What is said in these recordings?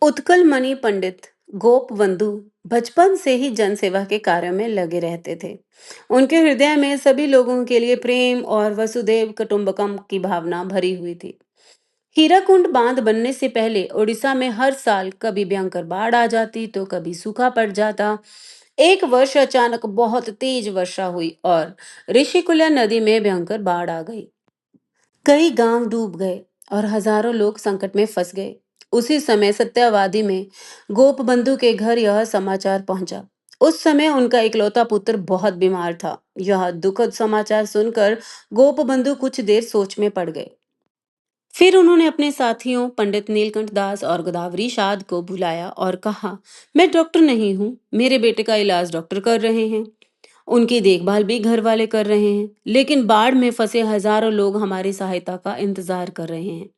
उत्कल मणि पंडित गोपबंधु बचपन से ही जनसेवा के कार्य में लगे रहते थे। उनके हृदय में सभी लोगों के लिए प्रेम और वसुदेव कुटुंबकम की भावना भरी हुई थी। हीराकुंड बांध बनने से पहले उड़ीसा में हर साल कभी भयंकर बाढ़ आ जाती तो कभी सूखा पड़ जाता। एक वर्ष अचानक बहुत तेज वर्षा हुई और ऋषिकुल्या नदी में भयंकर बाढ़ आ गई। कई गांव डूब गए और हजारों लोग संकट में फंस गए। उसी समय सत्यावादी में गोपबंधु के घर यह समाचार पहुंचा। उस समय उनका इकलौता पुत्र बहुत बीमार था। यह दुखद समाचार सुनकर गोपबंधु कुछ देर सोच में पड़ गए। फिर उन्होंने अपने साथियों पंडित नीलकंठ दास और गोदावरी शाद को बुलाया और कहा, मैं डॉक्टर नहीं हूँ, मेरे बेटे का इलाज डॉक्टर कर रहे हैं। उनकी देखभाल भी घर वाले कर रहे हैं, लेकिन बाढ़ में फंसे हजारों लोग हमारी सहायता का इंतजार कर रहे हैं।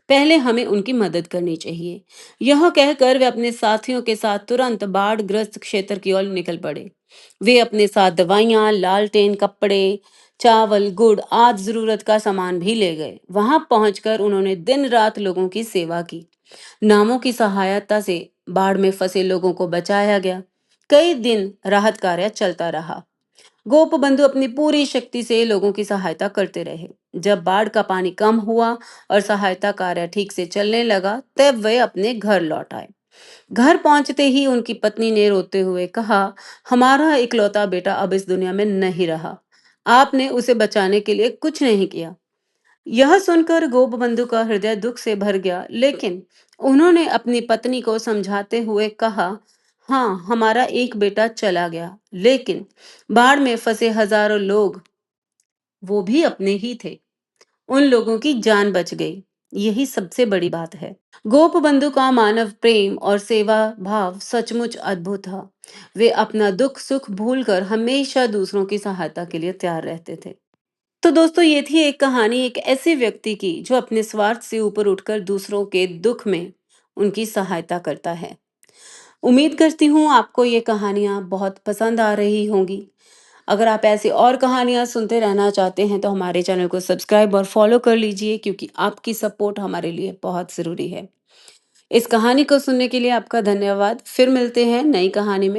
पहले हमें उनकी मदद करनी चाहिए। यह कहकर वे अपने साथियों के साथ तुरंत बाढ़ ग्रस्त क्षेत्र की ओर निकल पड़े। वे अपने साथ दवाइयां, लालटेन, कपड़े, चावल, गुड़ आदि जरूरत का सामान भी ले गए। वहां पहुंचकर उन्होंने दिन रात लोगों की सेवा की। नावों की सहायता से बाढ़ में फंसे लोगों को बचाया गया। कई दिन राहत कार्य चलता रहा। गोपबंधु अपनी पूरी शक्ति से लोगों की सहायता करते रहे। जब बाढ़ का पानी कम हुआ और सहायता कार्य ठीक से चलने लगा, तब वे अपने घर लौट आए। घर पहुंचते ही उनकी पत्नी ने रोते हुए कहा, हमारा इकलौता बेटा अब इस दुनिया में नहीं रहा। आपने उसे बचाने के लिए कुछ नहीं किया। यह सुनकर गोपबंधु का हृदय दुख से भर गया, लेकिन उन्होंने अपनी पत्नी को समझाते हुए कहा, हाँ, हमारा एक बेटा चला गया, लेकिन बाढ़ में फंसे हजारों लोग वो भी अपने ही थे। उन लोगों की जान बच गई। यही सबसे बड़ी बात है। गोपबंधु का मानव प्रेम और सेवा भाव सचमुच अद्भुत था। वे अपना दुख सुख भूलकर हमेशा दूसरों की सहायता के लिए तैयार रहते थे। तो दोस्तों, ये थी एक कहानी एक ऐसे व्यक्ति की जो अपने स्वार्थ से ऊपर उठकर दूसरों के दुख में उनकी सहायता करता है। उम्मीद करती हूँ आपको ये कहानियाँ बहुत पसंद आ रही होंगी। अगर आप ऐसी और कहानियाँ सुनते रहना चाहते हैं तो हमारे चैनल को सब्सक्राइब और फॉलो कर लीजिए, क्योंकि आपकी सपोर्ट हमारे लिए बहुत ज़रूरी है। इस कहानी को सुनने के लिए आपका धन्यवाद। फिर मिलते हैं नई कहानी में।